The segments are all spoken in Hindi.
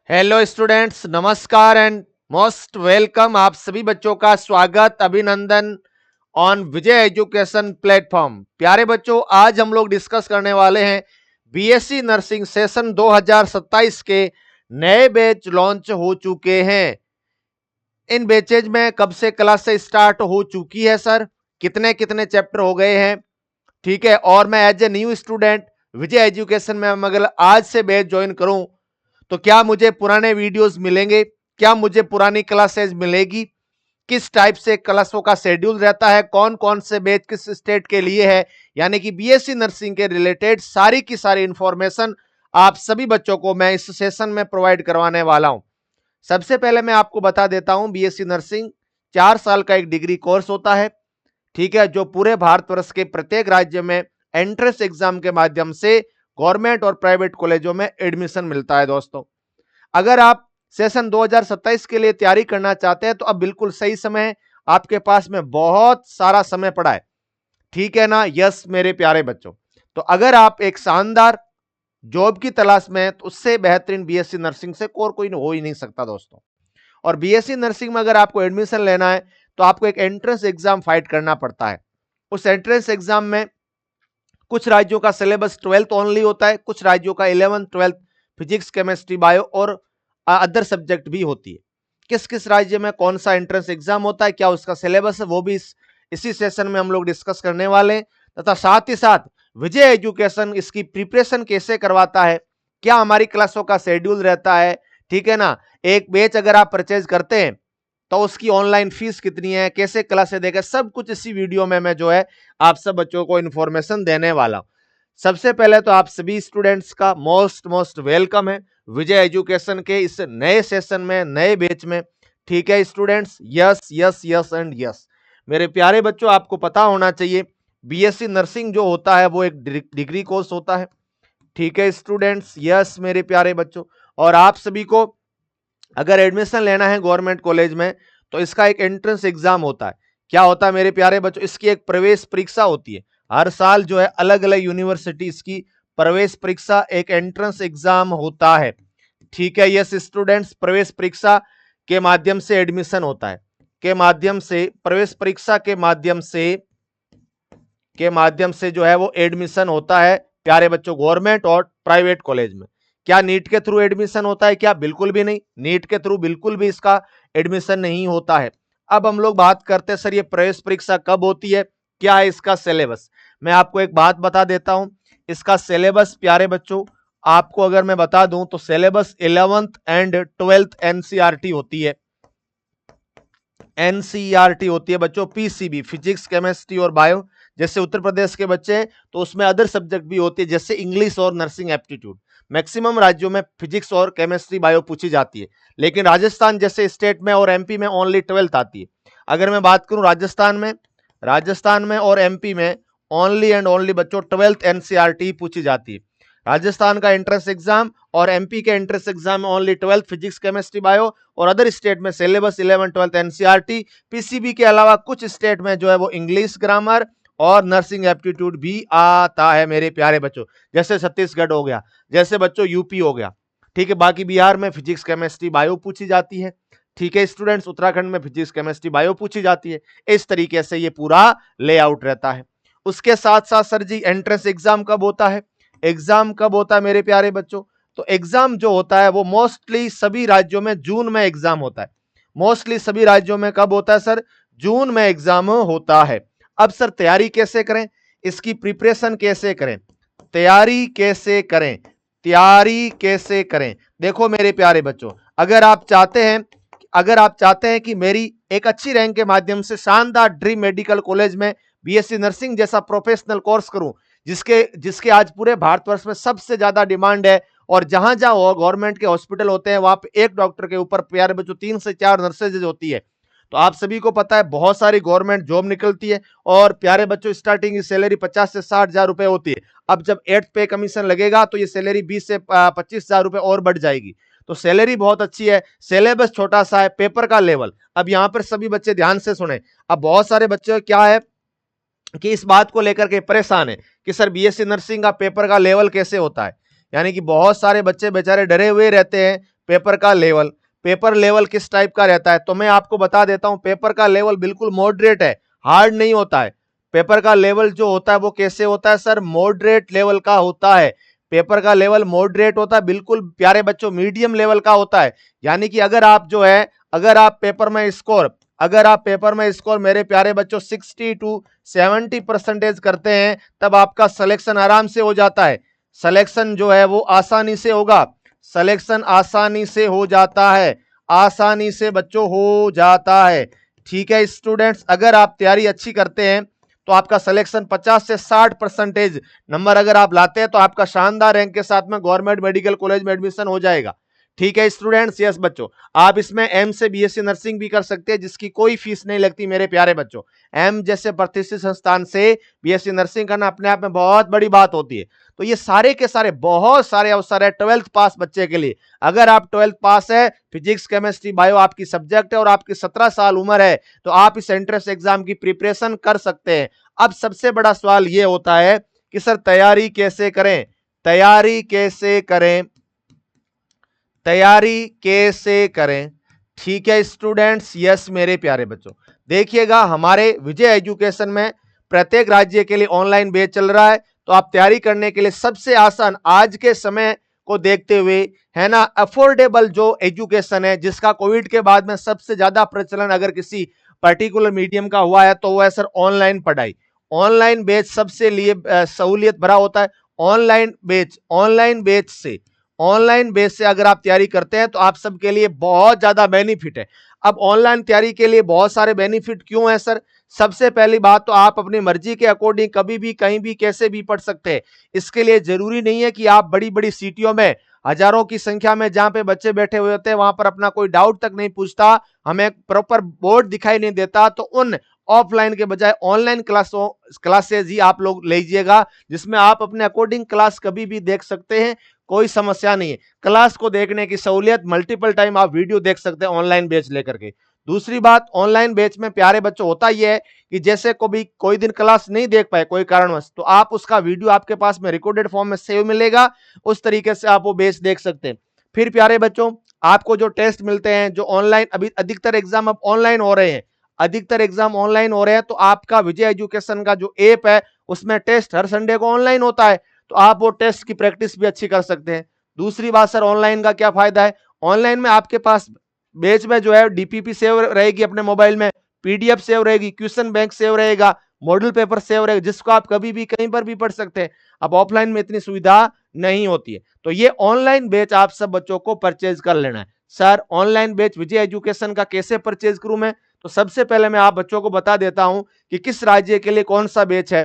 हेलो स्टूडेंट्स, नमस्कार एंड मोस्ट वेलकम। आप सभी बच्चों का स्वागत, अभिनंदन ऑन विजय एजुकेशन प्लेटफॉर्म। प्यारे बच्चों, आज हम लोग डिस्कस करने वाले हैं बीएससी नर्सिंग सेशन 2027 के नए बैच लॉन्च हो चुके हैं। इन बैचेज में कब से क्लास से स्टार्ट हो चुकी है सर, कितने कितने चैप्टर हो गए हैं, ठीक है। और मैं as a new student Vijay education में अगर आज से बैच ज्वाइन करूं तो क्या मुझे पुराने वीडियोस मिलेंगे, क्या मुझे पुरानी क्लासेज मिलेगी, किस टाइप से क्लासों का शेड्यूल रहता है, कौन कौन से बैच किस स्टेट के लिए है, यानी कि बीएससी नर्सिंग के रिलेटेड सारी की सारी इंफॉर्मेशन आप सभी बच्चों को मैं इस सेशन में प्रोवाइड करवाने वाला हूं। सबसे पहले मैं आपको बता देता हूं, बीएससी नर्सिंग 4 साल का एक डिग्री कोर्स होता है, ठीक है, जो पूरे भारतवर्ष के प्रत्येक राज्य में एंट्रेंस एग्जाम के माध्यम से गवर्नमेंट और प्राइवेट कॉलेजों में एडमिशन मिलता है। दोस्तों, अगर आप सेशन 2027 के लिए तैयारी करना चाहते हैं तो अब बिल्कुल सही समय है, आपके पास में बहुत सारा समय पड़ा है, ठीक है ना। यस मेरे प्यारे बच्चों, तो अगर आप एक शानदार जॉब की तलाश में हैं तो उससे बेहतरीन बीएससी नर्सिंग से और कोई हो ही नहीं सकता दोस्तों। और बीएससी नर्सिंग में अगर आपको एडमिशन लेना है तो आपको एक एंट्रेंस एग्जाम फाइट करना पड़ता है। उस एंट्रेंस एग्जाम में कुछ राज्यों का सिलेबस 12th ओनली होता है, कुछ राज्यों का 11th 12th physics chemistry bio और अदर सब्जेक्ट भी होती है। किस किस राज्य में कौन सा एंट्रेंस एग्जाम होता है, क्या उसका सिलेबस है, वो भी इसी सेशन में हम लोग डिस्कस करने वाले हैं। तथा साथ ही साथ विजय एजुकेशन इसकी प्रिपरेशन कैसे करवाता है, क्या हमारी क्लासों का शेड्यूल रहता है, ठीक है ना। एक बैच अगर आप परचेज करते हैं तो उसकी ऑनलाइन फीस कितनी है, कैसे क्लासें देगा, सब कुछ इसी वीडियो में मैं जो है आप सब बच्चों को इंफॉर्मेशन देने वाला हूं। सबसे पहले तो आप सभी स्टूडेंट्स का मोस्ट वेलकम है विजय एजुकेशन के इस नए सेशन में, नए बैच में, ठीक है students. Yes yes yes and yes मेरे प्यारे बच्चों, आपको पता होना चाहिए बीएससी नर्सिंग जो होता है वो एक डिग्री कोर्स होता है, ठीक है स्टूडेंट्स। यस मेरे प्यारे बच्चों, और आप सभी को अगर एडमिशन लेना है गवर्नमेंट कॉलेज में तो इसका एक एंट्रेंस एग्जाम होता है। क्या होता है मेरे प्यारे बच्चों, इसकी एक प्रवेश परीक्षा होती है। हर साल जो है अलग अलग यूनिवर्सिटीज की प्रवेश परीक्षा एक एंट्रेंस एग्जाम होता है, ठीक है। यस स्टूडेंट्स, प्रवेश परीक्षा के माध्यम से एडमिशन होता है, के माध्यम से प्रवेश परीक्षा के माध्यम से जो है वो एडमिशन होता है प्यारे बच्चों गवर्नमेंट और प्राइवेट कॉलेज में। क्या नीट के थ्रू एडमिशन होता है? क्या बिल्कुल भी नहीं, नीट के थ्रू बिल्कुल भी इसका एडमिशन नहीं होता है। अब हम लोग बात करते हैं सर ये प्रवेश परीक्षा कब होती है, क्या है इसका सिलेबस। मैं आपको एक बात बता देता हूं, इसका सिलेबस प्यारे बच्चों आपको अगर मैं बता दूं तो syllabus 11th and 12th NCERT होती है। एनसीईआरटी होती है बच्चों, पीसीबी फिजिक्स केमिस्ट्री और बायो। जैसे उत्तर प्रदेश के बच्चे हैं तो उसमें अदर सब्जेक्ट भी होती है, जैसे इंग्लिश और नर्सिंग एप्टीट्यूड। मैक्सिमम राज्यों में फिजिक्स और केमिस्ट्री बायो पूछी जाती है, लेकिन राजस्थान जैसे स्टेट में और एमपी में ओनली 12th आती है। अगर मैं बात करूं राजस्थान में और एमपी में ओनली एंड ओनली बच्चों 12th एनसीईआरटी पूछी जाती है। राजस्थान का एंट्रेंस एग्जाम और एमपी के एंट्रेंस एग्जाम में only 12th physics chemistry bio, और अदर स्टेट में सिलेबस 11 12th एनसीईआरटी। पीसीबी के अलावा कुछ स्टेट में जो है वो इंग्लिश ग्रामर और नर्सिंग एप्टीट्यूड भी आता है मेरे प्यारे बच्चों। जैसे छत्तीसगढ़ हो गया, जैसे बच्चों यूपी हो गया, ठीक है। बाकी बिहार में फिजिक्स केमिस्ट्री बायो पूछी जाती है, ठीक है स्टूडेंट्स। उत्तराखंड में फिजिक्स केमिस्ट्री बायो पूछी जाती है। इस तरीके से ये पूरा लेआउट रहता है। उसके साथ साथ सर जी एंट्रेंस एग्जाम कब होता है, एग्जाम कब होता है मेरे प्यारे बच्चों, तो एग्जाम जो होता है वो मोस्टली सभी राज्यों में जून में एग्जाम होता है। मोस्टली सभी राज्यों में कब होता है सर, जून में एग्जाम होता है। अब सर तैयारी कैसे करें, इसकी प्रिपरेशन कैसे करें, तैयारी कैसे करें, तैयारी कैसे करें। देखो मेरे प्यारे बच्चों, अगर आप चाहते हैं कि मेरी एक अच्छी रैंक के माध्यम से शानदार ड्रीम मेडिकल कॉलेज में बीएससी नर्सिंग जैसा प्रोफेशनल कोर्स करूं, जिसके आज पूरे भारतवर्ष में सबसे ज्यादा डिमांड है, और जहां जहां गवर्नमेंट के हॉस्पिटल होते हैं वहां पे एक डॉक्टर के ऊपर प्यारे बच्चों 3 से 4 नर्सेज होती है। तो आप सभी को पता है बहुत सारी गवर्नमेंट जॉब निकलती है, और प्यारे बच्चों स्टार्टिंग की सैलरी 50 से 60 हजार रुपए होती है। अब जब 8th पे कमीशन लगेगा तो ये सैलरी 20 से 25 हजार रुपए और बढ़ जाएगी। तो सैलरी बहुत अच्छी है, सिलेबस छोटा सा है, पेपर का लेवल। अब यहां पर सभी बच्चे ध्यान से सुने। अब बहुत सारे बच्चे क्या है कि इस बात को लेकर के परेशान है कि सर बीएससी नर्सिंग का पेपर का लेवल कैसे होता है, यानी कि बहुत सारे बच्चे बेचारे डरे हुए रहते हैं, पेपर का लेवल। पेपर लेवल किस टाइप का रहता है, तो मैं आपको बता देता हूं, पेपर का लेवल बिल्कुल मॉडरेट है, हार्ड नहीं होता है। पेपर का लेवल जो होता है वो कैसे होता है सर, मॉडरेट लेवल का होता है। पेपर का लेवल मॉडरेट होता है, बिल्कुल प्यारे बच्चों मीडियम लेवल का होता है। यानी कि अगर आप जो है, अगर आप पेपर में स्कोर मेरे प्यारे बच्चों 60 टू 70% करते हैं, तब आपका सिलेक्शन आराम से हो जाता है। सिलेक्शन जो है वो आसानी से होगा, सिलेक्शन आसानी से हो जाता है, आसानी से बच्चों हो जाता है। ठीक है स्टूडेंट्स, अगर आप तैयारी अच्छी करते हैं तो आपका सिलेक्शन 50 से 60% नंबर अगर आप लाते हैं तो आपका शानदार रैंक के साथ में गवर्नमेंट मेडिकल कॉलेज में एडमिशन हो जाएगा। ठीक है स्टूडेंट्स, यस बच्चों, आप इसमें एम से बीएससी नर्सिंग भी कर सकते हैं, जिसकी कोई फीस नहीं लगती मेरे प्यारे बच्चों। एम जैसे प्रतिष्ठित संस्थान से बीएससी नर्सिंग करना अपने आप में बहुत बड़ी बात होती है। तो ये सारे के सारे बहुत सारे अवसर है 12th पास बच्चे के लिए। अगर आप 12th पास है, फिजिक्स केमिस्ट्री बायो आपकी सब्जेक्ट है और आपकी 17 साल उम्र है, तो आप इस एंट्रेंस एग्जाम की प्रिपरेशन कर सकते हैं। अब सबसे बड़ा सवाल यह होता है कि सर तैयारी कैसे करें, तैयारी कैसे करें, तैयारी कैसे करें। ठीक है स्टूडेंट्स, यस मेरे प्यारे बच्चों, देखिएगा हमारे विजय एजुकेशन में प्रत्येक राज्य के लिए ऑनलाइन बैच चल रहा है। तो आप तैयारी करने के लिए सबसे आसान आज के समय को देखते हुए, है ना, अफोर्डेबल जो एजुकेशन है, जिसका कोविड के बाद में सबसे ज्यादा प्रचलन अगर किसी पर्टिकुलर मीडियम का हुआ है तो वो है सर ऑनलाइन पढ़ाई। ऑनलाइन बैच सबसे लिए सहूलियत भरा होता है। ऑनलाइन बेस से अगर आप तैयारी करते हैं तो आप सबके लिए बहुत ज्यादा बेनिफिट है। अब ऑनलाइन तैयारी के लिए बहुत सारे बेनिफिट क्यों है सर, सबसे पहली बात तो आप अपनी मर्जी के अकॉर्डिंग कभी भी कहीं भी कैसे भी पढ़ सकते हैं। इसके लिए जरूरी नहीं है कि आप बड़ी बड़ी सिटियों में हजारों की संख्या में जहां पे बच्चे बैठे हुए होते हैं वहां पर अपना कोई डाउट तक नहीं पूछता, हमें प्रॉपर बोर्ड दिखाई नहीं देता, तो उन ऑफलाइन के बजाय ऑनलाइन क्लासेज ही आप लोग लीजिएगा, जिसमें आप अपने अकॉर्डिंग क्लास कभी भी देख सकते हैं, कोई समस्या नहीं है। क्लास को देखने की सहूलियत, मल्टीपल टाइम आप वीडियो देख सकते हैं ऑनलाइन बैच लेकर के। दूसरी बात, ऑनलाइन बैच में प्यारे बच्चों होता यह है कि जैसे कोई दिन क्लास नहीं देख पाए कोई कारणवश, तो आप उसका वीडियो आपके पास में रिकॉर्डेड फॉर्म में सेव मिलेगा, उस तरीके से आप वो बैच देख सकते हैं। फिर प्यारे बच्चों, आपको जो टेस्ट मिलते हैं, जो ऑनलाइन, अभी अधिकतर एग्जाम अब ऑनलाइन हो रहे हैं, अधिकतर एग्जाम ऑनलाइन हो रहे हैं, तो आपका विजय एजुकेशन का जो ऐप है उसमें टेस्ट हर संडे को ऑनलाइन होता है, तो आप वो टेस्ट की प्रैक्टिस भी अच्छी कर सकते हैं। दूसरी बात सर, ऑनलाइन का क्या फायदा है, ऑनलाइन में आपके पास बैच में जो है डीपीपी सेव रहेगी अपने मोबाइल में, पीडीएफ सेव रहेगी, क्वेश्चन बैंक सेव रहेगा, मॉडल पेपर सेव रहेगा, जिसको आप कभी भी कहीं पर भी पढ़ सकते हैं। अब ऑफलाइन में इतनी सुविधा नहीं होती है, तो ये ऑनलाइन बैच आप सब बच्चों को परचेज कर लेना है। सर ऑनलाइन बैच विजय एजुकेशन का कैसे परचेज करूं मैं, तो सबसे पहले मैं आप बच्चों को बता देता हूं कि किस राज्य के लिए कौन सा बैच है।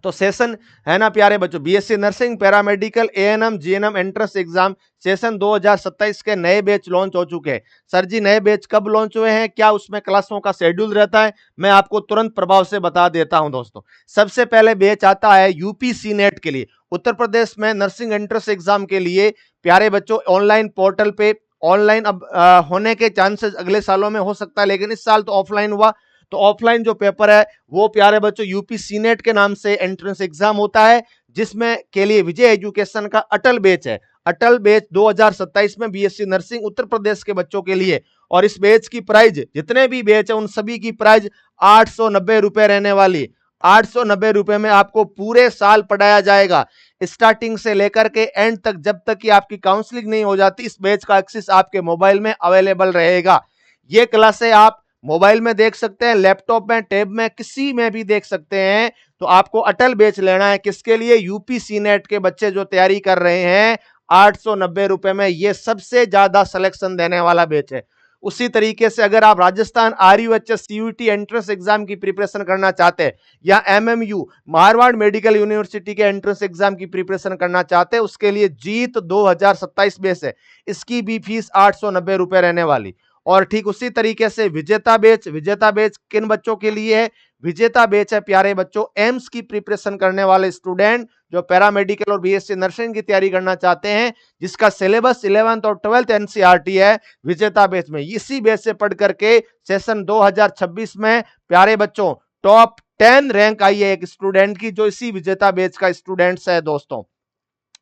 तो सेशन है ना प्यारे बच्चों, BSc nursing, paramedical, ANM, GNM entrance exam session 2027 के नए बैच लॉन्च हो चुके हैं। सर जी नए बैच कब लॉन्च हुए हैं, क्या उसमें क्लासों का शेड्यूल रहता है, मैं आपको तुरंत प्रभाव से बता देता हूं दोस्तों। सबसे पहले बैच आता है यूपीसी नेट के लिए, उत्तर प्रदेश में नर्सिंग एंट्रेंस एग्जाम के लिए प्यारे बच्चों ऑनलाइन पोर्टल पे, ऑनलाइन अब होने के चांसेस अगले सालों में हो सकता है, लेकिन इस साल तो ऑफलाइन हुआ। तो ऑफलाइन जो पेपर है वो प्यारे बच्चों यूपी सीनेट के नाम से एंट्रेंस एग्जाम होता है, जिसमें के लिए विजय एजुकेशन का अटल बैच है। अटल बैच 2027 में बीएससी नर्सिंग उत्तर प्रदेश के बच्चों के लिए, और इस बैच की प्राइस, जितने भी बैच है उन सभी की प्राइस 890 रुपए रहने वाली। 890 रुपए में आपको पूरे साल पढ़ाया जाएगा, स्टार्टिंग से लेकर के एंड तक, जब तक कि आपकी काउंसलिंग नहीं हो जाती। इस बैच का एक्सेस आपके मोबाइल में अवेलेबल रहेगा। ये क्लासें आप मोबाइल में देख सकते हैं, लैपटॉप में, टैब में, किसी में भी देख सकते हैं। तो आपको अटल बैच लेना है, किसके लिए, यूपी सीनेट के बच्चे जो तैयारी कर रहे हैं। 890 रुपए में ये सबसे ज्यादा सिलेक्शन देने वाला बैच है। उसी तरीके से अगर आप Rajasthan RUHS CUT entrance exam की प्रिपरेशन करना चाहते हैं, या एमएमयू मारवाड़ मेडिकल यूनिवर्सिटी के एंट्रेंस एग्जाम की प्रिपरेशन करना चाहते हैं, उसके लिए जीत 2027 बैच है, इसकी भी फीस 890 रुपए रहने वाली। और ठीक उसी तरीके से विजेता बैच किन बच्चों के लिए है, विजेता बैच है प्यारे बच्चों एम्स की प्रिपरेशन करने वाले स्टूडेंट जो पैरामेडिकल और बीएससी नर्सिंग की तैयारी करना चाहते हैं, जिसका सिलेबस 11th और 12th एनसीईआरटी है। विजेता बैच में इसी बैच से पढ़ करके सेशन 2026 में प्यारे बच्चों टॉप 10 रैंक आई है एक स्टूडेंट की, जो इसी विजेता बैच का स्टूडेंट्स है दोस्तों।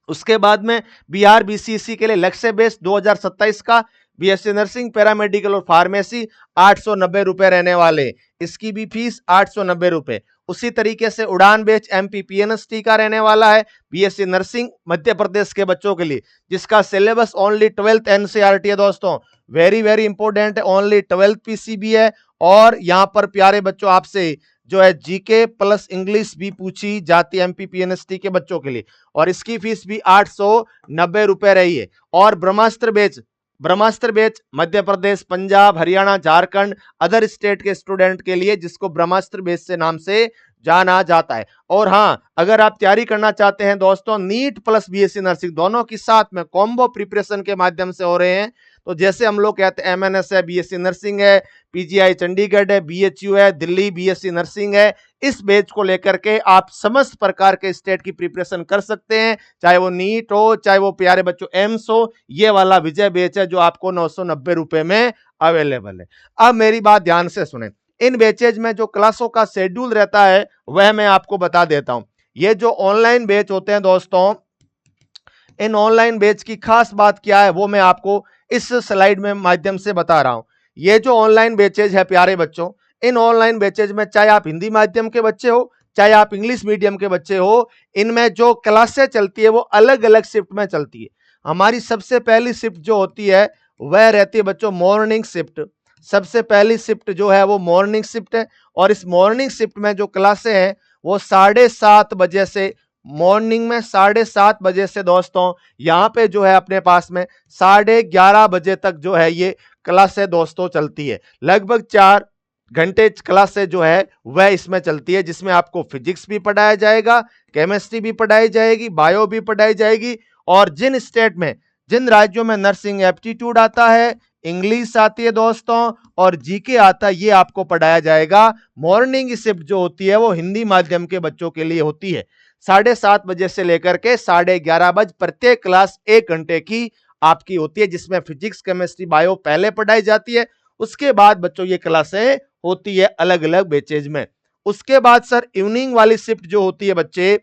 उसके बाद में बिहार बीसीसी के लिए लक्ष्य बेस 2027 का बीएससी नर्सिंग, पैरामेडिकल और फार्मेसी 890 रुपए रहने वाले, इसकी भी फीस 890 रुपए। उसी तरीके से उड़ान बैच एमपीपीएनएसटी का रहने वाला है बीएससी नर्सिंग मध्य प्रदेश के बच्चों के लिए, जिसका सिलेबस ओनली 12th एनसीईआरटी है दोस्तों, वेरी वेरी इंपॉर्टेंट है, ओनली 12th पीसीबी है। और यहां पर प्यारे बच्चों आपसे जो है जीके प्लस इंग्लिश भी पूछी जाती है एमपीपीएनएसटी के बच्चों के लिए, और इसकी फीस भी 890 रुपए रही है। और ब्रह्मास्त्र batch Madhya Pradesh, Punjab, Haryana, Jharkhand, other state के स्टूडेंट के लिए, जिसको ब्रह्मास्त्र बैच से नाम से जाना जाता है। और हां, अगर आप तैयारी करना चाहते हैं दोस्तों नीट प्लस बीएससी नर्सिंग दोनों की साथ में कॉम्बो प्रिपरेशन के माध्यम से हो रहे हैं, तो जैसे हम लोग कहते हैं एमएनएस है, बीएससी नर्सिंग है, पीजीआई चंडीगढ़ है, बीएचयू है दिल्ली, बीएससी नर्सिंग है, इस बैच को लेकर के आप समस्त प्रकार के स्टेट की प्रिपरेशन कर सकते हैं, चाहे वो नीट हो, चाहे वो प्यारे बच्चों एम्स हो। ये वाला विजय बैच है जो आपको 990 रुपए में अवेलेबल है। अब मेरी बात ध्यान से सुने, इन बैचेज में जो क्लासों का शेड्यूल रहता है वह मैं आपको बता देता हूं। ये जो ऑनलाइन बैच होते हैं दोस्तों, इन ऑनलाइन बैच की खास बात क्या है वो मैं आपको इस स्लाइड में माध्यम से बता रहा हूं। ये जो ऑनलाइन बैचेज है प्यारे बच्चों, इन ऑनलाइन बैचेज में चाहे आप हिंदी माध्यम के बच्चे हो, चाहे आप इंग्लिश मीडियम के बच्चे हो, इनमें जो क्लासें चलती है वो अलग अलग शिफ्ट में चलती है। हमारी सबसे पहली शिफ्ट जो होती है वह रहती है बच्चों मॉर्निंग शिफ्ट। सबसे पहली शिफ्ट जो है वो मॉर्निंग शिफ्ट है, और इस मॉर्निंग शिफ्ट में जो क्लासें हैं वो 7:30 बजे से, मॉर्निंग में 7:30 बजे से दोस्तों यहां पे जो है अपने पास में 11:30 बजे तक जो है ये क्लासें दोस्तों चलती है। लगभग 4 घंटे क्लासें जो है वह इसमें चलती है, जिसमें आपको फिजिक्स भी पढ़ाया जाएगा, केमिस्ट्री भी पढ़ाई जाएगी, बायो भी पढ़ाई जाएगी। और जिन स्टेट में, जिन राज्यों में नर्सिंग एप्टीट्यूड आता है, इंग्लिश आती है दोस्तों, और जीके आता है, ये आपको पढ़ाया जाएगा। मॉर्निंग शिफ्ट जो होती है वो हिंदी माध्यम के बच्चों के लिए होती है। 7:30 बजे से लेकर के 11:30 बजे प्रत्येक क्लास 1 घंटे की आपकी होती है, जिसमें फिजिक्स, केमिस्ट्री, बायो पहले पढ़ाई जाती है। उसके बाद बच्चों ये क्लासें होती है अलग अलग बैचेज में। उसके बाद सर इवनिंग वाली शिफ्ट जो होती है बच्चे,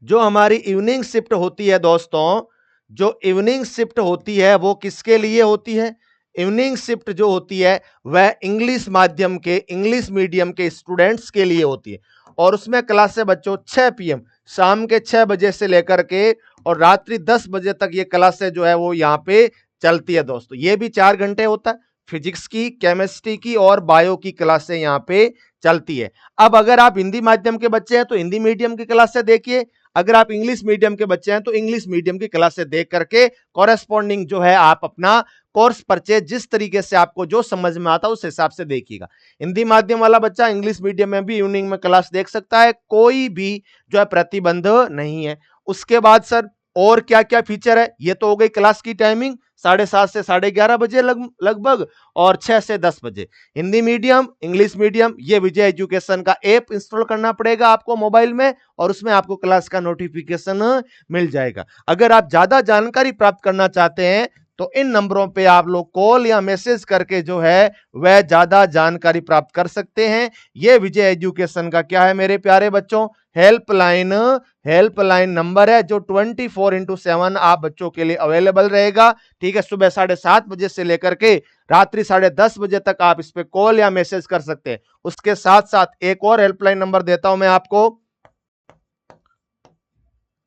जो हमारी इवनिंग शिफ्ट होती है दोस्तों, जो इवनिंग शिफ्ट होती है वो किसके लिए होती है? इवनिंग शिफ्ट जो होती है वह इंग्लिश माध्यम के, इंग्लिश मीडियम के स्टूडेंट्स के लिए होती है। और उसमें क्लासें बच्चों 6 PM, शाम के 6 बजे से लेकर के और रात्रि 10 बजे तक ये क्लासें जो है वो यहाँ पे चलती है दोस्तों। ये भी 4 घंटे होता है, फिजिक्स की, केमिस्ट्री की और बायो की क्लासें यहाँ पे चलती है। अब अगर आप हिंदी माध्यम के बच्चे हैं तो हिंदी मीडियम की क्लासें देखिए, अगर आप इंग्लिश मीडियम के बच्चे हैं तो इंग्लिश मीडियम की क्लासें देख करके कॉरेस्पॉन्डिंग जो है आप अपना कोर्स परचेज जिस तरीके से आपको जो समझ में आता है उस हिसाब से देखिएगा। हिंदी माध्यम वाला बच्चा इंग्लिश मीडियम में भी इवनिंग में क्लास देख सकता है, कोई भी जो है प्रतिबंध नहीं है। उसके बाद सर और क्या क्या फीचर है, ये तो हो गई क्लास की टाइमिंग 7:30 से 11:30 बजे लगभग, और 6 से 10 बजे। हिंदी मीडियम, इंग्लिश मीडियम, ये विजय एजुकेशन का ऐप इंस्टॉल करना पड़ेगा आपको मोबाइल में, और उसमें आपको क्लास का नोटिफिकेशन मिल जाएगा। अगर आप ज्यादा जानकारी प्राप्त करना चाहते हैं तो इन नंबरों पे आप लोग कॉल या मैसेज करके जो है वह ज्यादा जानकारी प्राप्त कर सकते हैं। यह विजय एजुकेशन का क्या है मेरे प्यारे बच्चों, हेल्पलाइन नंबर है जो 24/7 आप बच्चों के लिए अवेलेबल रहेगा। ठीक है, सुबह 7:30 बजे से लेकर के रात्रि 10:30 बजे तक आप इस पे कॉल या मैसेज कर सकते हैं। उसके साथ साथ एक और हेल्पलाइन नंबर देता हूं मैं आपको,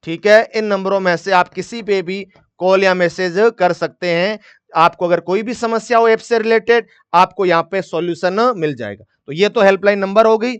ठीक है, इन नंबरों में से आप किसी पे भी कॉल या मैसेज कर सकते हैं। आपको अगर कोई भी समस्या हो ऐप से रिलेटेड, आपको यहां पे सॉल्यूशन मिल जाएगा। तो ये तो हेल्पलाइन नंबर हो गई।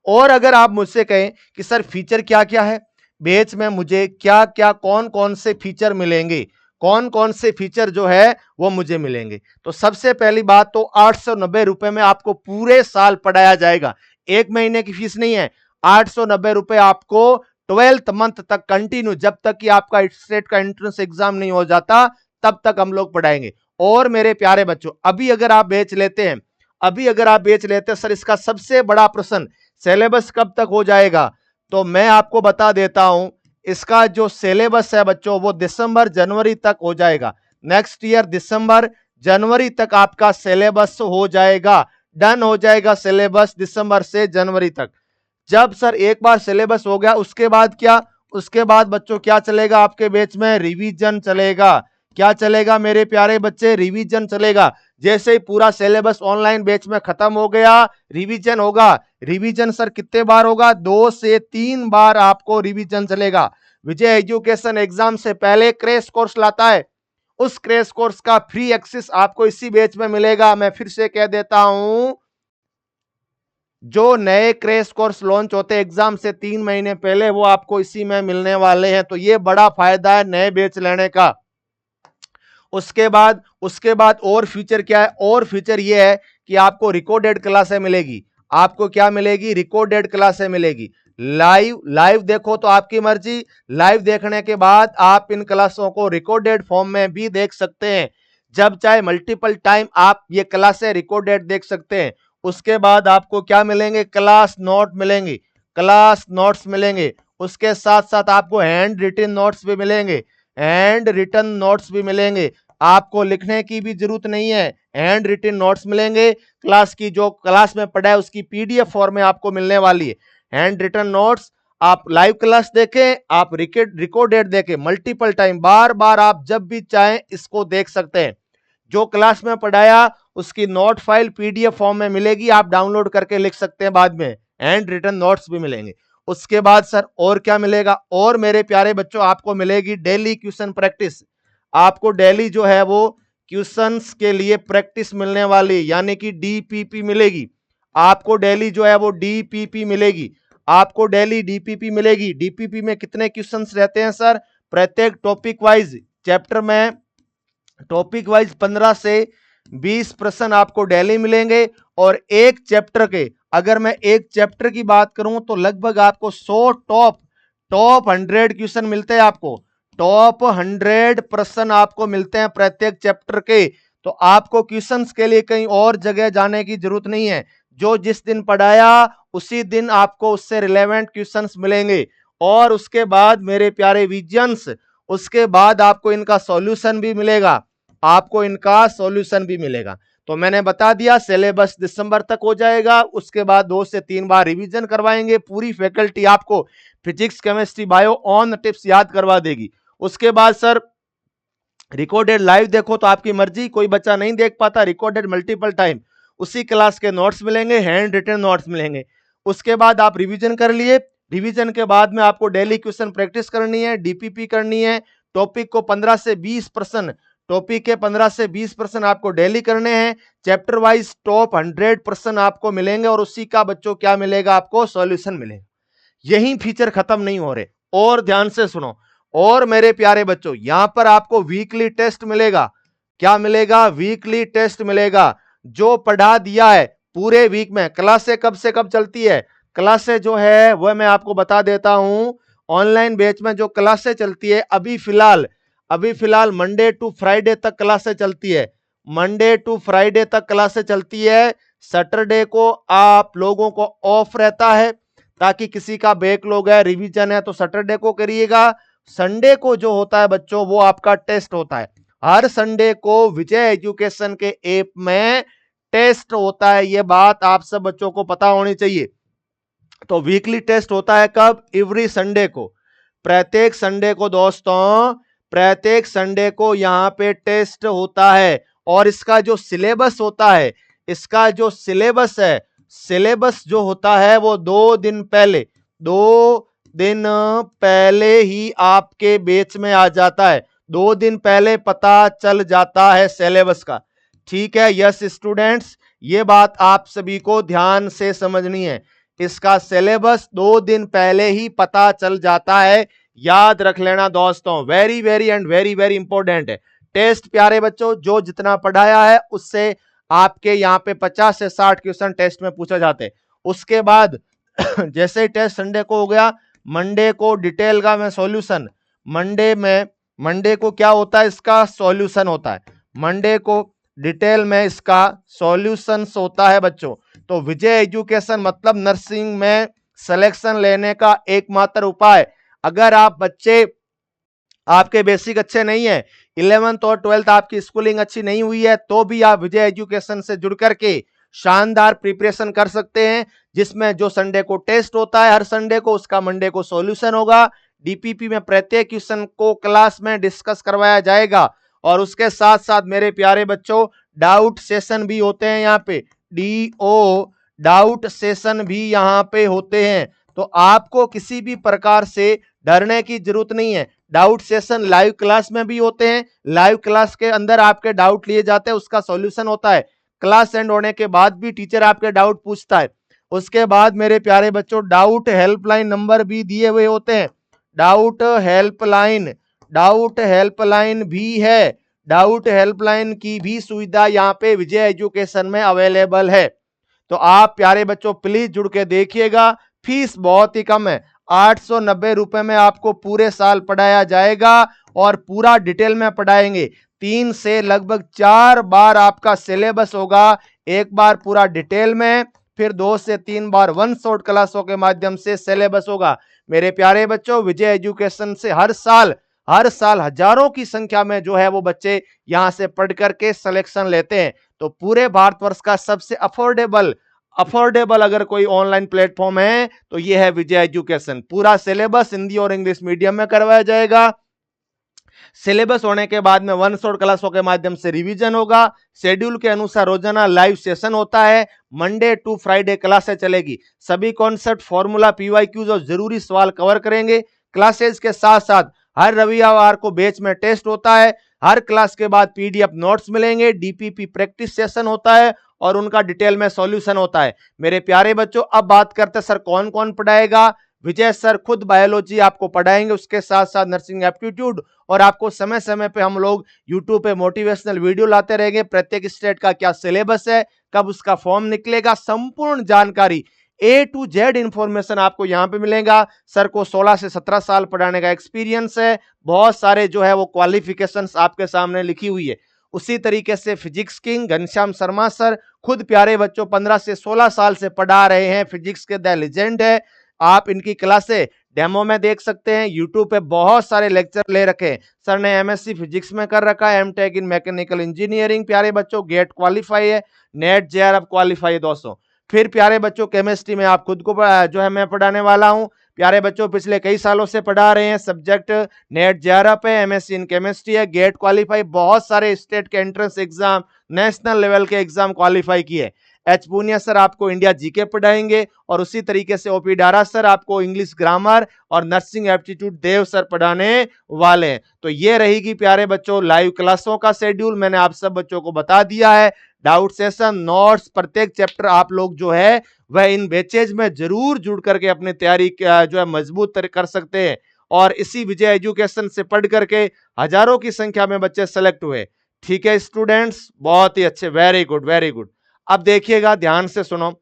और अगर आप मुझसे कहें कि सर फीचर क्या क्या है बैच में, मुझे क्या क्या कौन कौन से फीचर मिलेंगे, कौन कौन से फीचर जो है वो मुझे मिलेंगे, तो सबसे पहली बात तो 890 रुपए में आपको पूरे साल पढ़ाया जाएगा। 1 महीने की फीस नहीं है, 890 रुपए आपको 12th मंथ तक कंटिन्यू, जब तक कि आपका स्टेट का एंट्रेंस एग्जाम नहीं हो जाता तब तक हम लोग पढ़ाएंगे। और मेरे प्यारे बच्चों, अभी अगर आप बैच लेते हैं, सर इसका सबसे बड़ा प्रश्न सिलेबस कब तक हो जाएगा, तो मैं आपको बता देता हूं, इसका जो सिलेबस है बच्चों वो दिसंबर जनवरी तक हो जाएगा। नेक्स्ट ईयर दिसंबर जनवरी तक आपका सिलेबस हो जाएगा, डन हो जाएगा सिलेबस दिसंबर से जनवरी तक। जब सर एक बार सिलेबस हो गया उसके बाद क्या, उसके बाद बच्चों क्या चलेगा आपके बैच में? रिवीजन चलेगा। क्या चलेगा मेरे प्यारे बच्चे? रिवीजन चलेगा। जैसे ही पूरा सिलेबस ऑनलाइन बैच में खत्म हो गया, रिवीजन होगा। रिवीजन सर कितने बार होगा? 2 से 3 बार आपको रिवीजन चलेगा। विजय एजुकेशन एग्जाम से पहले क्रैश कोर्स लाता है, उस क्रैश कोर्स का फ्री एक्सेस आपको इसी बैच में मिलेगा। मैं फिर से कह देता हूं, जो नए क्रैश कोर्स लॉन्च होते एग्जाम से 3 महीने पहले, वो आपको इसी में मिलने वाले हैं। तो ये बड़ा फायदा है नए बैच लेने का। उसके बाद और फीचर क्या है? और फीचर ये है कि आपको रिकॉर्डेड क्लासें मिलेगी। आपको क्या मिलेगी? रिकॉर्डेड क्लासें मिलेगी। लाइव देखो तो आपकी मर्जी, लाइव देखने के बाद आप इन क्लासों को रिकॉर्डेड फॉर्म में भी देख सकते हैं। जब चाहे मल्टीपल टाइम आप ये क्लासें रिकॉर्डेड देख सकते हैं। उसके बाद आपको क्या मिलेंगे? क्लास नोट मिलेंगे, क्लास नोट्स मिलेंगे। उसके साथ साथ आपको हैंड रिटन नोट्स भी मिलेंगे, हैंड रिटन नोट्स भी मिलेंगे। आपको लिखने की भी जरूरत नहीं है, हैंड रिटन नोट्स मिलेंगे। क्लास की जो क्लास में पढ़ा है उसकी पीडीएफ फॉर्म में आपको मिलने वाली है। हैंड रिटन नोट्स, आप लाइव क्लास देखें, आप रिकॉर्डेड देखें, मल्टीपल टाइम, बार बार आप जब भी चाहें इसको देख सकते हैं। जो क्लास में पढ़ाया उसकी नोट फाइल पीडीएफ फॉर्म में मिलेगी, आप डाउनलोड करके लिख सकते हैं बाद में। हैंड रिटन नोट्स भी मिलेंगे। उसके बाद सर और क्या मिलेगा? और मेरे प्यारे बच्चों आपको मिलेगी डेली क्वेश्चन प्रैक्टिस। आपको डेली जो है वो क्वेश्चंस के लिए प्रैक्टिस मिलने वाली, यानी कि डीपीपी मिलेगी। आपको डेली जो है वो डीपीपी मिलेगी। आपको डेली डीपीपी मिलेगी। डीपीपी में कितने क्वेश्चंस रहते हैं सर? प्रत्येक टॉपिक वाइज चैप्टर में टॉपिक वाइज 15 से 20 प्रश्न आपको डेली मिलेंगे। और एक चैप्टर के, अगर मैं एक चैप्टर की बात करूं तो लगभग आपको 100 टॉप 100 क्वेश्चन मिलते हैं। आपको टॉप 100 प्रश्न आपको मिलते हैं प्रत्येक चैप्टर के। तो आपको क्वेश्चंस के लिए कहीं और जगह जाने की जरूरत नहीं है। जो जिस दिन पढ़ाया उसी दिन आपको उससे रिलेवेंट क्वेश्चंस मिलेंगे। और उसके बाद मेरे प्यारे विजन्स, उसके बाद आपको इनका सॉल्यूशन भी मिलेगा। आपको इनका सॉल्यूशन भी मिलेगा। तो मैंने बता दिया सिलेबस दिसंबर तक हो जाएगा। उसके बाद 2 से 3 बार रिवीजन करवाएंगे। पूरी फैकल्टी आपको physics, chemistry, bio on tips याद करवा देगी। उसके बाद सर रिकॉर्डेड लाइव देखो तो आपकी मर्जी, कोई बच्चा नहीं देख पाता, रिकॉर्डेड मल्टीपल टाइम, उसी क्लास के नोट्स मिलेंगे, हैंड रिटन नोट्स मिलेंगे। उसके बाद आप रिवीजन कर लिए। रिवीजन के बाद में आपको डेली क्वेश्चन प्रैक्टिस करनी है, डीपीपी करनी है। टॉपिक को 15 से 20 प्रश्न, टॉपिक के 15 से 20 प्रश्न आपको डेली करने हैं। चैप्टर वाइज टॉप 100 प्रश्न आपको मिलेंगे और उसी का बच्चों क्या मिलेगा? आपको सॉल्यूशन मिलेगा। यही फीचर खत्म नहीं हो रहे, और ध्यान से सुनो। और मेरे प्यारे बच्चों यहां पर आपको वीकली टेस्ट मिलेगा। क्या मिलेगा? वीकली टेस्ट मिलेगा। जो पढ़ा दिया है पूरे वीक में, क्लासें कब से कब चलती है? क्लासें जो है वह मैं आपको बता देता हूं। ऑनलाइन बैच में जो क्लासें चलती है अभी फिलहाल मंडे टू फ्राइडे तक क्लासें चलती है। मंडे टू फ्राइडे तक क्लासें चलती है। सैटरडे को आप लोगों को ऑफ रहता है, ताकि किसी का बैकलॉग है, रिवीजन है, तो सैटरडे को करिएगा। संडे को जो होता है बच्चों वो आपका टेस्ट होता है। हर संडे को विजय एजुकेशन के ऐप में टेस्ट होता है। यह बात आप सब बच्चों को पता होनी चाहिए। तो वीकली टेस्ट होता है कब? एवरी संडे को, प्रत्येक संडे को दोस्तों, प्रत्येक संडे को यहां पे टेस्ट होता है। और इसका जो सिलेबस होता है, इसका जो सिलेबस है, सिलेबस जो होता है वो 2 दिन पहले ही आपके बैच में आ जाता है। 2 दिन पहले पता चल जाता है सिलेबस का। ठीक है? यस स्टूडेंट्स, ये बात आप सभी को ध्यान से समझनी है। इसका सिलेबस 2 दिन पहले ही पता चल जाता है। याद रख लेना दोस्तों, very very and very very important है। टेस्ट प्यारे बच्चों जो जितना पढ़ाया है उससे आपके यहाँ पे 50 से 60 क्वेश्चन टेस्ट में पूछे जाते हैं। उसके बाद जैसे ही टेस्ट संडे को हो गया, मंडे को डिटेल का में सॉल्यूशन, मंडे को क्या होता है? इसका सॉल्यूशन होता है। मंडे को डिटेल में इसका सॉल्यूशन होता है बच्चों। तो विजय एजुकेशन मतलब नर्सिंग में सिलेक्शन लेने का एकमात्र उपाय। अगर आप बच्चे, आपके बेसिक अच्छे नहीं है, 11th और 12th आपकी स्कूलिंग अच्छी नहीं हुई है, तो भी आप विजय एजुकेशन से जुड़ करके शानदार प्रिपरेशन कर सकते हैं। जिसमें जो संडे को टेस्ट होता है हर संडे को, उसका मंडे को सॉल्यूशन होगा। डीपीपी में प्रत्येक क्वेश्चन को क्लास में डिस्कस करवाया जाएगा। और उसके साथ साथ मेरे प्यारे बच्चों डाउट सेशन भी होते हैं यहाँ पे, DO डाउट सेशन भी यहाँ पे होते हैं। तो आपको किसी भी प्रकार से डरने की जरूरत नहीं है। डाउट सेशन लाइव क्लास में भी होते हैं, लाइव क्लास के अंदर आपके डाउट लिए जाते हैं, उसका सॉल्यूशन होता है। क्लास एंड होने के बाद भी टीचर आपके डाउट पूछता है। उसके बाद मेरे प्यारे बच्चों डाउट हेल्पलाइन नंबर भी दिए हुए होते हैं। डाउट हेल्पलाइन भी है। डाउट हेल्पलाइन की भी सुविधा यहाँ पे विजय एजुकेशन में अवेलेबल है। तो आप प्यारे बच्चों प्लीज जुड़ के देखिएगा। फीस बहुत ही कम है, 890 रुपए में आपको पूरे साल पढ़ाया जाएगा और पूरा डिटेल में पढ़ाएंगे। 3 से लगभग 4 बार आपका सिलेबस होगा, एक बार पूरा डिटेल में, फिर 2 से 3 बार वन शॉट क्लासों के माध्यम से सिलेबस होगा। मेरे प्यारे बच्चों विजय एजुकेशन से हर साल हजारों की संख्या में जो है वो बच्चे यहां से पढ़ करके सिलेक्शन लेते हैं। तो पूरे भारतवर्ष का सबसे अफोर्डेबल अगर कोई ऑनलाइन प्लेटफॉर्म है तो ये है विजय एजुकेशन। पूरा सिलेबस हिंदी और इंग्लिश मीडियम में करवाया जाएगा। सिलेबस होने के बाद में वन शॉट क्लासों के माध्यम से रिवीजन होगा। शेड्यूल के अनुसार रोजाना लाइव सेशन होता है। मंडे टू फ्राइडे क्लासेस चलेगी। सभी कॉन्सेप्ट, फॉर्मूला, PYQs और जरूरी सवाल कवर करेंगे। क्लासेस के साथ साथ हर रविवार को बैच में टेस्ट होता है। हर क्लास के बाद PDF नोट्स मिलेंगे। DPP प्रैक्टिस सेशन होता है और उनका डिटेल में सॉल्यूशन होता है। मेरे प्यारे बच्चों अब बात करते हैं सर कौन कौन पढ़ाएगा। विजय सर खुद बायोलॉजी आपको पढ़ाएंगे, उसके साथ साथ नर्सिंग एप्टीट्यूड, और आपको समय समय पे हम लोग यूट्यूब पे मोटिवेशनल वीडियो लाते रहेंगे। प्रत्येक स्टेट का क्या सिलेबस है, कब उसका फॉर्म निकलेगा, संपूर्ण जानकारी A to Z इंफॉर्मेशन आपको यहाँ पे मिलेगा। सर को 16 से 17 साल पढ़ाने का एक्सपीरियंस है। बहुत सारे जो है वो क्वालिफिकेशंस आपके सामने लिखी हुई है। उसी तरीके से physics king Ghanshyam Sharma sir खुद प्यारे बच्चों 15 से 16 साल से पढ़ा रहे हैं, फिजिक्स के द लेजेंड है। आप इनकी क्लासे डेमो में देख सकते हैं। यूट्यूब पे बहुत सारे लेक्चर ले रखे हैं। सर ने MSc फिजिक्स में कर रखा है, MTech इन मैकेनिकल इंजीनियरिंग प्यारे बच्चों, गेट क्वालिफाई है, नेट JRF क्वालिफाई है दोस्तों। फिर प्यारे बच्चों केमिस्ट्री में आप खुद को जो है मैं पढ़ाने वाला हूं। प्यारे बच्चों पिछले कई सालों से पढ़ा रहे हैं। सब्जेक्ट नेट JRF है, MSc इन केमिस्ट्री है, गेट क्वालिफाई, बहुत सारे स्टेट के एंट्रेंस एग्जाम, नेशनल लेवल के एग्जाम क्वालिफाई किए। H पूनिया सर आपको इंडिया जीके पढ़ाएंगे और उसी तरीके से OP डारा सर आपको इंग्लिश ग्रामर और नर्सिंग एप्टीट्यूड देव सर पढ़ाने वाले हैं। तो ये रहेगी प्यारे बच्चों लाइव क्लासों का शेड्यूल, मैंने आप सब बच्चों को बता दिया है। डाउट सेशन, नोट्स, प्रत्येक चैप्टर आप लोग जो है वह इन बैचेज में जरूर जुड़ करके अपनी तैयारी जो है मजबूत कर सकते हैं। और इसी विजय एजुकेशन से पढ़ करके हजारों की संख्या में बच्चे सेलेक्ट हुए। ठीक है स्टूडेंट्स, बहुत ही अच्छे, वेरी गुड वेरी गुड। अब देखिएगा ध्यान से सुनो।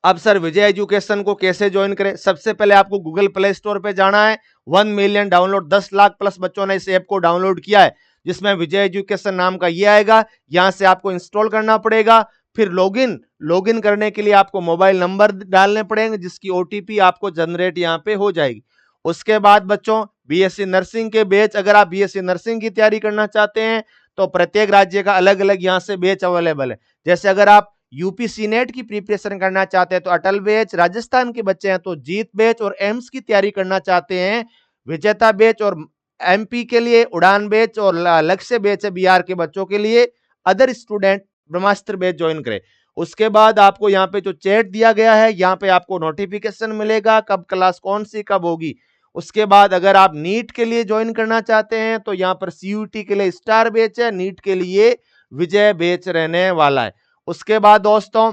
अब सर विजय एजुकेशन को कैसे ज्वाइन करें। सबसे पहले आपको गूगल प्ले स्टोर पे जाना है। 1 मिलियन डाउनलोड, 10 लाख प्लस बच्चों ने इस ऐप को डाउनलोड किया है, जिसमें विजय एजुकेशन नाम का ये आएगा। यहां से आपको इंस्टॉल करना पड़ेगा। फिर लॉगिन करने के लिए आपको मोबाइल नंबर डालने पड़ेंगे, जिसकी OTP आपको जनरेट यहाँ पे हो जाएगी। उसके बाद बच्चों BSc नर्सिंग के बैच, अगर आप BSc नर्सिंग की तैयारी करना चाहते हैं तो प्रत्येक राज्य का अलग अलग यहाँ से बैच अवेलेबल है। जैसे अगर आप UPC नेट की प्रिपरेशन करना चाहते हैं तो अटल बैच, राजस्थान के बच्चे हैं तो जीत बैच, और एम्स की तैयारी करना चाहते हैं विजेता बैच, और MP के लिए उड़ान बैच और लक्ष्य बैच है बिहार के बच्चों के लिए। अदर स्टूडेंट ब्रह्मास्त्र बैच ज्वाइन करें। उसके बाद आपको यहाँ पे जो चैट दिया गया है, यहाँ पे आपको नोटिफिकेशन मिलेगा कब क्लास कौन सी कब होगी। उसके बाद अगर आप नीट के लिए ज्वाइन करना चाहते हैं तो यहाँ पर CUT के लिए स्टार बैच है, नीट के लिए विजय बैच रहने वाला है। उसके बाद दोस्तों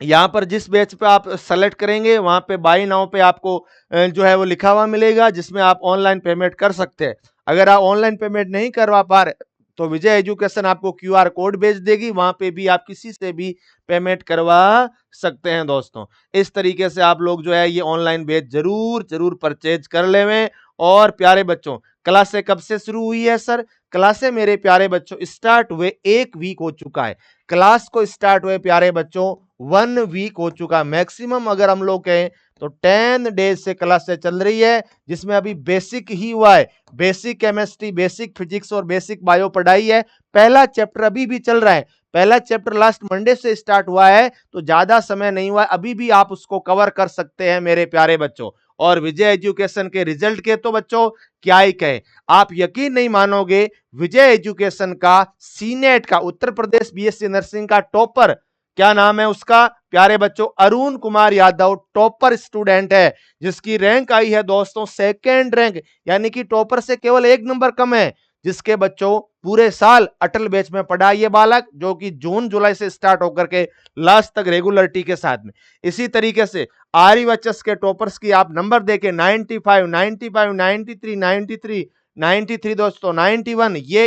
यहाँ पर जिस बैच पे आप सेलेक्ट करेंगे वहां पे बाई नाउ पे आपको जो है वो लिखा हुआ मिलेगा, जिसमें आप ऑनलाइन पेमेंट कर सकते हैं। अगर आप ऑनलाइन पेमेंट नहीं करवा पा रहे तो विजय एजुकेशन आपको QR कोड भेज देगी, वहां पे भी आप किसी से भी पेमेंट करवा सकते हैं दोस्तों। इस तरीके से आप लोग जो है ये ऑनलाइन बैच जरूर परचेज कर लेवें। और प्यारे बच्चों क्लासें कब से शुरू हुई है सर। क्लासें मेरे प्यारे बच्चों स्टार्ट हुए 1 वीक हो चुका है। क्लास को स्टार्ट हुए प्यारे बच्चों 1 वीक हो चुका है। मैक्सिमम अगर हम लोग कहें तो 10 डेज से क्लासें चल रही है, जिसमें अभी बेसिक ही हुआ है। बेसिक केमिस्ट्री, बेसिक फिजिक्स और बेसिक बायो पढ़ाई है। पहला चैप्टर अभी भी चल रहा है। पहला चैप्टर लास्ट मंडे से स्टार्ट हुआ है, तो ज्यादा समय नहीं हुआ है, अभी भी आप उसको कवर कर सकते हैं मेरे प्यारे बच्चों। और विजय एजुकेशन के रिजल्ट के तो बच्चों क्या ही कहें, आप यकीन नहीं मानोगे, विजय एजुकेशन का सीनेट का उत्तर प्रदेश बीएससी नर्सिंग का टॉपर, क्या नाम है उसका प्यारे बच्चों, अरुण कुमार यादव टॉपर स्टूडेंट है, जिसकी रैंक आई है दोस्तों सेकेंड रैंक, यानी कि टॉपर से केवल 1 नंबर कम है, जिसके बच्चों पूरे साल अटल बैच में पढ़ा ये बालक, जो कि जून जुलाई से स्टार्ट होकर के लास्ट तक रेगुलरिटी के साथ में। इसी तरीके से आरएचएस के टॉपर्स की आप नंबर देखें 95, 95, 93, 93, 93 दोस्तों 91, ये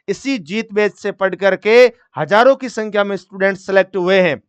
इसी जीत बैच से पढ़ करके हजारों की संख्या में स्टूडेंट सेलेक्ट हुए हैं।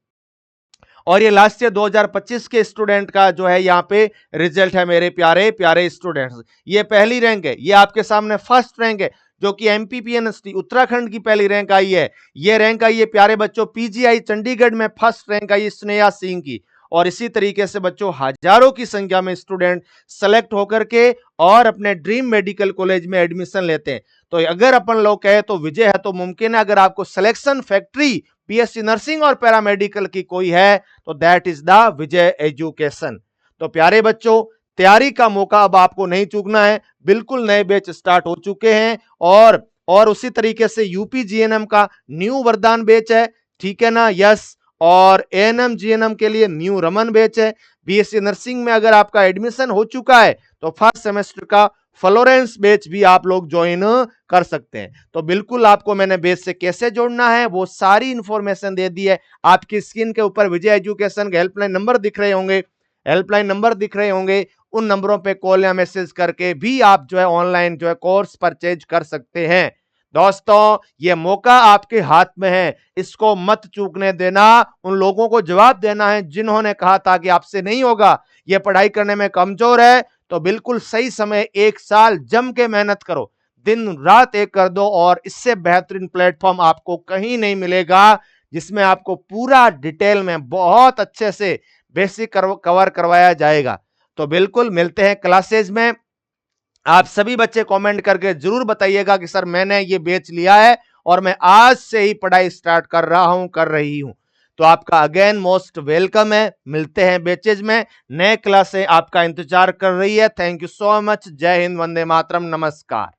और ये लास्ट ईयर 2025 के स्टूडेंट का जो है यहाँ पे रिजल्ट है मेरे प्यारे प्यारे स्टूडेंट्स। ये पहली रैंक है, ये आपके सामने फर्स्ट रैंक है, जो कि एमपीपीएनएसटी उत्तराखंड की पहली रैंक आई है। ये रैंक आई है प्यारे बच्चों पीजीआई चंडीगढ़ में फर्स्ट रैंक आई स्नेहा सिंह की। और इसी तरीके से बच्चों हजारों की संख्या में स्टूडेंट सेलेक्ट होकर के और अपने ड्रीम मेडिकल कॉलेज में एडमिशन लेते हैं। तो अगर अपन लोग कहे तो विजय है तो मुमकिन है, अगर आपको सिलेक्शन फैक्ट्री बीएससी नर्सिंग और पैरामेडिकल की कोई है तो that is the Vijay education. तो प्यारे बच्चों, तैयारी का मौका अब आपको नहीं चूकना है, बिल्कुल नए बैच स्टार्ट हो चुके हैं। और उसी तरीके से यूपी जीएनएम का न्यू वरदान बैच है, ठीक है ना, यस। और एएनएम जीएनएम के लिए न्यू रमन बैच है। बीएससी नर्सिंग में अगर आपका एडमिशन हो चुका है तो फर्स्ट सेमेस्टर का फ्लोरेंस बैच भी आप लोग ज्वाइन कर सकते हैं। तो बिल्कुल आपको मैंने बैच से कैसे जोड़ना है वो सारी इंफॉर्मेशन दे दी है। आपकी स्क्रीन के ऊपर विजय एजुकेशन के हेल्पलाइन नंबर दिख रहे होंगे, उन नंबरों पे कॉल या मैसेज करके भी आप जो है ऑनलाइन जो है कोर्स परचेज कर सकते हैं। दोस्तों, ये मौका आपके हाथ में है, इसको मत चूकने देना। उन लोगों को जवाब देना है जिन्होंने कहा था कि आपसे नहीं होगा, ये पढ़ाई करने में कमजोर है। तो बिल्कुल सही समय, 1 साल जम के मेहनत करो, दिन रात एक कर दो, और इससे बेहतरीन प्लेटफॉर्म आपको कहीं नहीं मिलेगा, जिसमें आपको पूरा डिटेल में बहुत अच्छे से बेसिक कवर करवाया जाएगा। तो बिल्कुल मिलते हैं क्लासेज में। आप सभी बच्चे कमेंट करके जरूर बताइएगा कि सर मैंने ये बैच लिया है और मैं आज से ही पढ़ाई स्टार्ट कर रहा हूं, कर रही हूं। तो आपका अगेन मोस्ट वेलकम है। मिलते हैं बैचेज में, नए क्लासें आपका इंतजार कर रही है। Thank you so much. जय हिंद, वंदे मातरम, नमस्कार।